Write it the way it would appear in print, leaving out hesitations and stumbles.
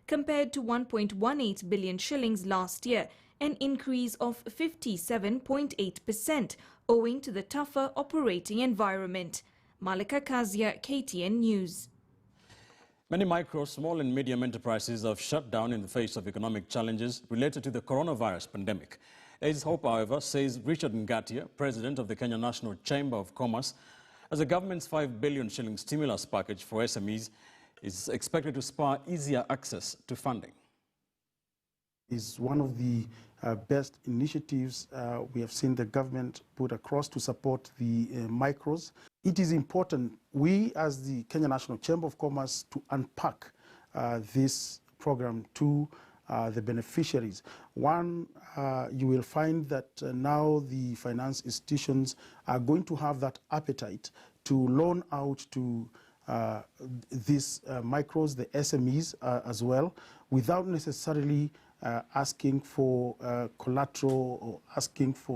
compared to 1.18 billion shillings last year, an increase of 57.8%, owing to the tougher operating environment. Malika Kazia, KTN News. Many micro, small and medium enterprises have shut down in the face of economic challenges related to the coronavirus pandemic. Ace Hope, however, says Richard Ngatia, president of the Kenya National Chamber of Commerce, as the government's 5 billion shilling stimulus package for SMEs is expected to spur easier access to funding. Is one of the best initiatives we have seen the government put across to support the micros. It is important, we as the Kenya National Chamber of Commerce, to unpack this program to the beneficiaries. One, you will find that now the finance institutions are going to have that appetite to loan out to these micros, the SMEs as well, without necessarily asking for collateral or asking for